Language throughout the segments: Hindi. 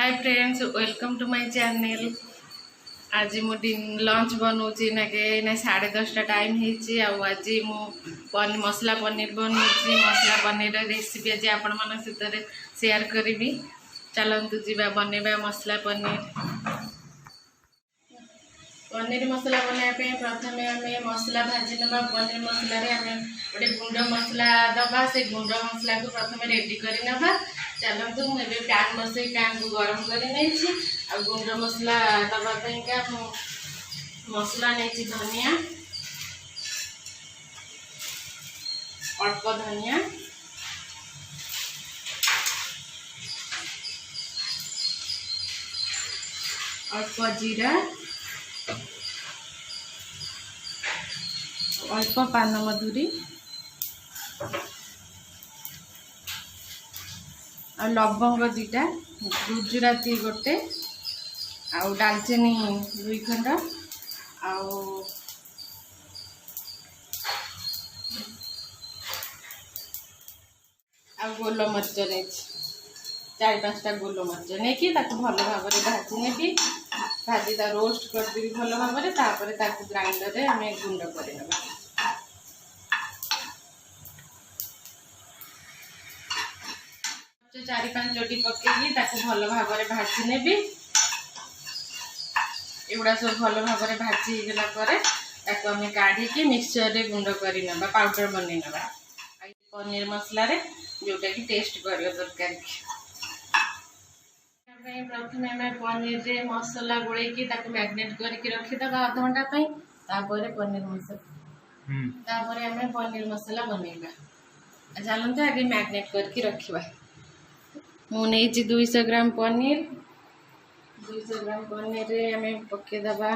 Hi friends, welcome to my channel. आज मुझे लंच बनाऊँगी ना के ना 10:30 टाइम होती। आज मु मसला पनीर बनाऊँगी। मसला पनीर रेसिपी आज आपण मन सहित शेयर करी। चलतु जीवा बनवा मसला पनीर। पनीर मसला बनाने प्रथम आम मसला भाजी ना। पनीर मसला गोटे गुंड मसला दबा। से गुंड मसला को प्रथम रेडी करना। चलतु मुझे पैन बसई पैन को गरम कर गुंड मसला दवापाई का मसला नहीं धनिया अल्प धनिया अल्प जीरा अल्प पान मधुरी आ लवंग 2टा गुजराती गोटे आउ दालचीनी 2 खंड आ गोलमरीच नहीं 4-5टा गोलमरीच नहीं कि भल भाव भाजी नेबी। भाजी रोस्ट करदेवी भल भाव ग्राइंडर में आम गुंड कर 4-5 चोटी पकई भल भाव भाजी नेबी। एगुड़ा सब भल भाव भाजी होगा काढ़ी मिक्सचर रे गुंड करना पाउडर बनना पनीर मसला रे जोटा कि टेस्ट कर तरकारी। प्रथम आम पनीर रे मसला गोलैकी मैग्नेट करके रखीदा आध घंटा पनीर मसला आम पनीर मसला बनैबा। चलते आगे मैग्नेट करके रखा। मुझे 200 ग्राम पनीर 200 ग्राम पनीर रे आम पकेदबा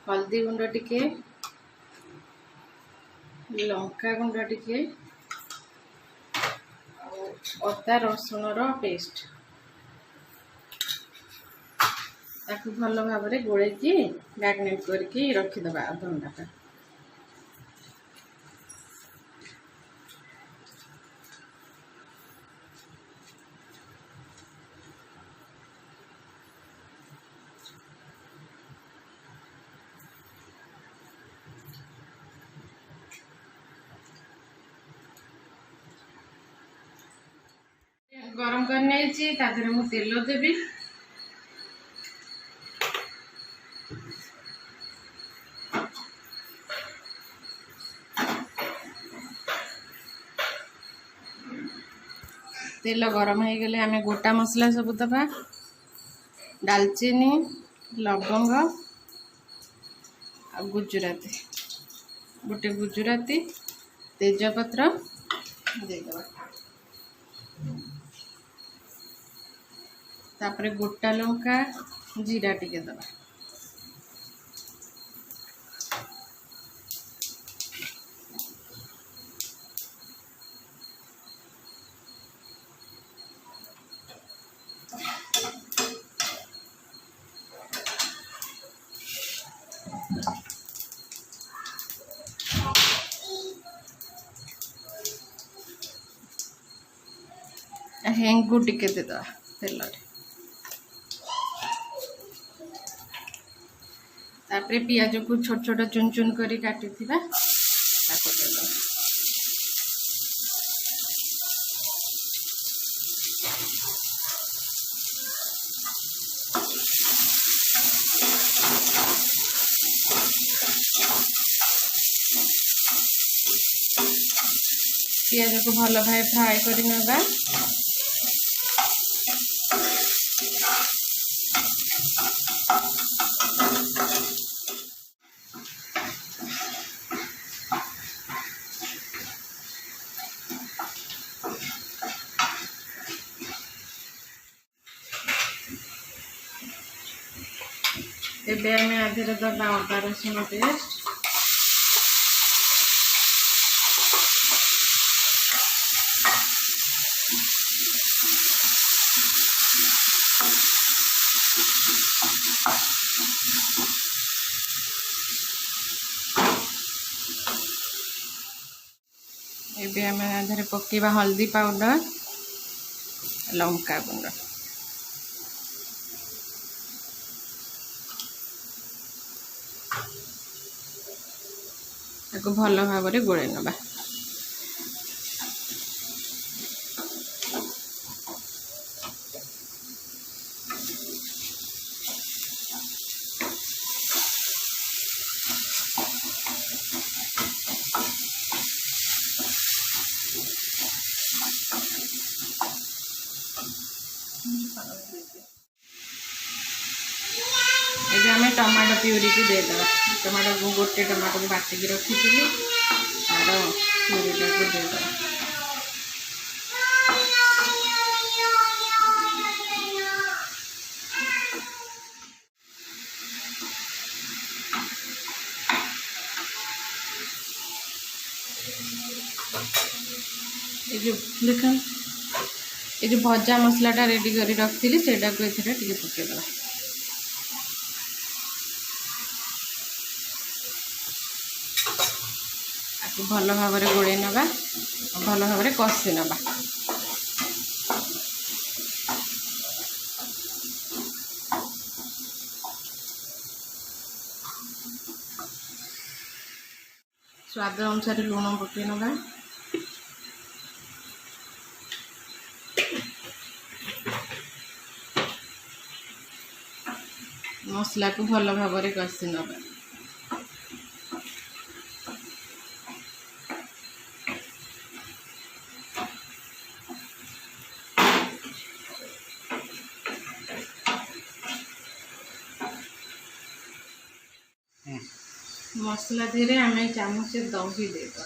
हल्दी गुंड टिके लंका गुंड टिके अदा रसुण पेस्ट ताकू भल भाव गोलैकी मैग्नेट करके रखीदबा आध घंटा। गरम करने मु तेल देवी। तेल गरम हो गले आम गोटा मसला सब दबा दालचीनी लवंग आ गुजराती गोटे गुजराती तेजपत्र देदबा। तापरे गोटा लंका जीरा टिके दबा। हेंगू टिके देदबा तेल तापरे पियाज को छोट छोट चुन चुन करी काटी थिबा ताको देदबा। पियाज को भल भाई फ्राए करी नबा। एबे आम आधे दबा अदा रसुण पेस्ट एबे आम आधे पकेबा हल्दी पाउडर लंका गुंड ताको भल भाव में गोले नबा। आम टमाटो प्यूरी की देदेव। टमाटो को गोटे टमाटो को बाटिकी रखी तार प्यूरीटा को देदेव। देख ये भजा मसलाटा रेडी कर रखी से पकईदे। भल भाव में गोले नवा भल भाव में कषि नवा। स्वाद अनुसार लुण पकई नवा। मसला को भल भाव में कषि नवा। मसला धीरे आम चामच दही देगा।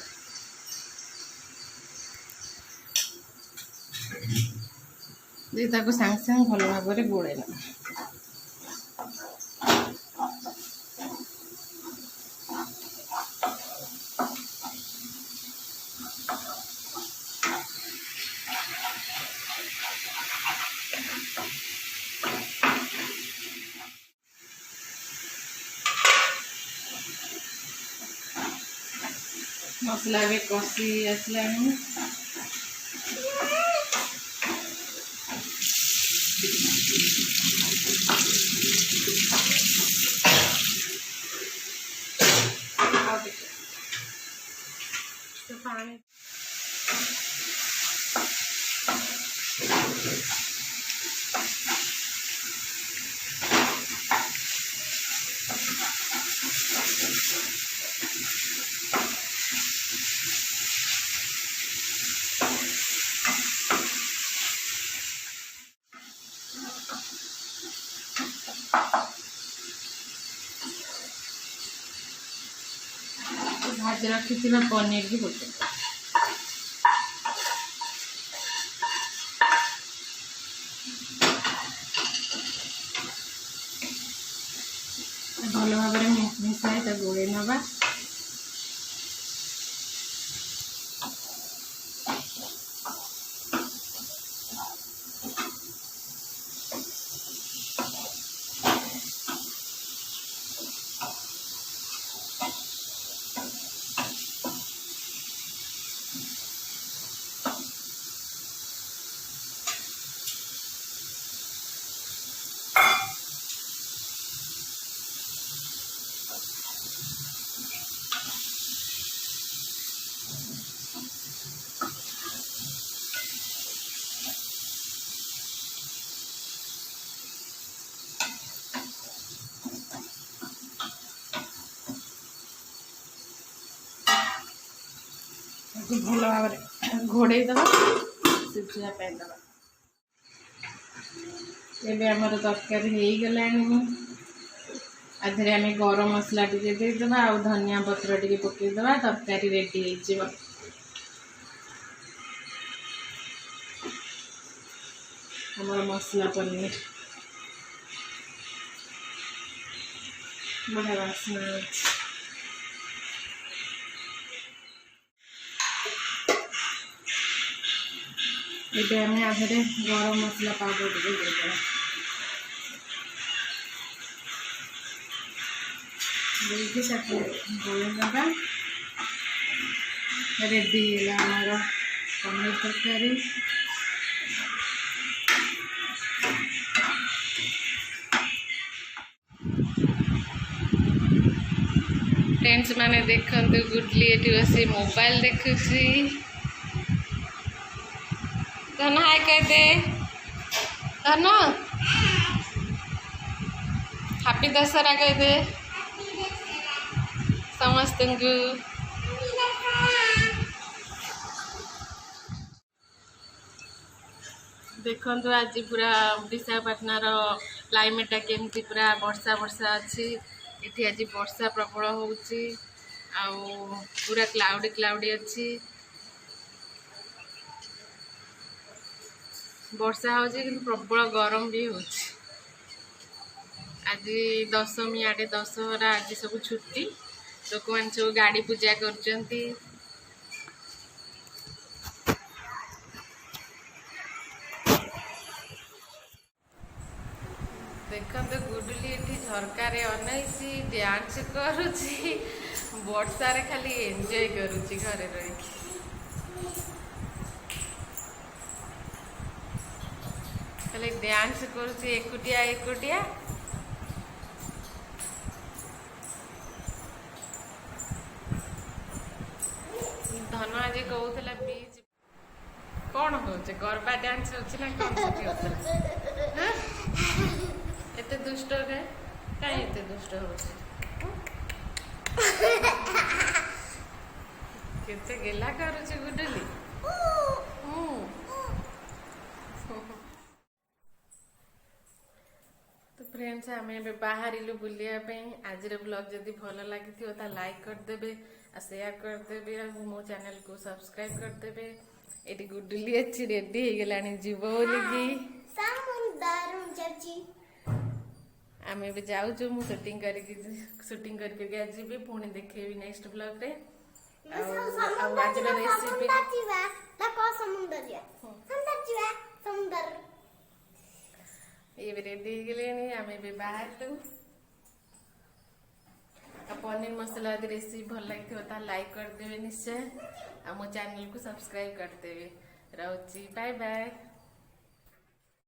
सांगे सांगे भल भाव में गोले ना। मसला भी कषि आसला तो पानी भाजी रखी पनीर भी पके भल भाव में मिसाई गोले नवा। भल भाव में घोड़े दबा सिझापी दबा। एबे आमर तरकारी हो गला। आधे आम गरम मसला टी देदेबा आ धनिया पत्र टी पकईदे। तरकारी रेडी हो हमर मसला पनीर। बढ़िया बास्ना ये आम आधे गरम मसला पाउडर टी देदेबा। गोले नवा रेडी है हमारा पनीर तरकारी। फ्रेंड्स माने देखंतु गुडली एठी बसी मोबाइल देखुची धन हाय कह दे धन हैप्पी दशहरा कह दे समस्त को देखंतु आज पूरा विशाखापाटनार क्लाइमेटा केमती पूरा वर्षा वर्षा अच्छी इठी आज वर्षा प्रबल होउची आउ पूरा क्लाउडी क्लाउडी अच्छी वर्षा होची कि प्रबल गरम भी होची आज दशमी आडे दशहरा आज सब छुट्टी लोक मैंने सब गाड़ी पूजा करचंती देखते गुडली एठी झरकार अनैसी डांस करुची वर्षा रे खाली एंजॉय करुची घरे रही खाली डांस करुची एकुटिया एकुटिया धन आज कहूला बीच कौन हो गरबा डांस होची ना कौन होता एते दुष्ट है कहीं एते दुष्ट होची केते गेला करूची गुडली तो फ्रेंड्स आम बाहर बुलिया आज ब्लॉग जदि भल लगी लाइक करदे आ शेयर करदे मो चैनल को सब्सक्राइब करदे ये गुडली अच्छी रेडी हो गलानी जीव बोलिकी आम ए जाऊँ मु शूटिंग करके जीवी पुणी देखेबी नेक्स्ट ब्लॉग रे आज रेसिपी ये भी रेडी हो गले आम ए बाहर पनीर मसाला यदि रेसिपी भल लगी लाइक करदे निश्चय आ मो चैनल को सब्सक्राइब करदे। रहूची बाय बाय।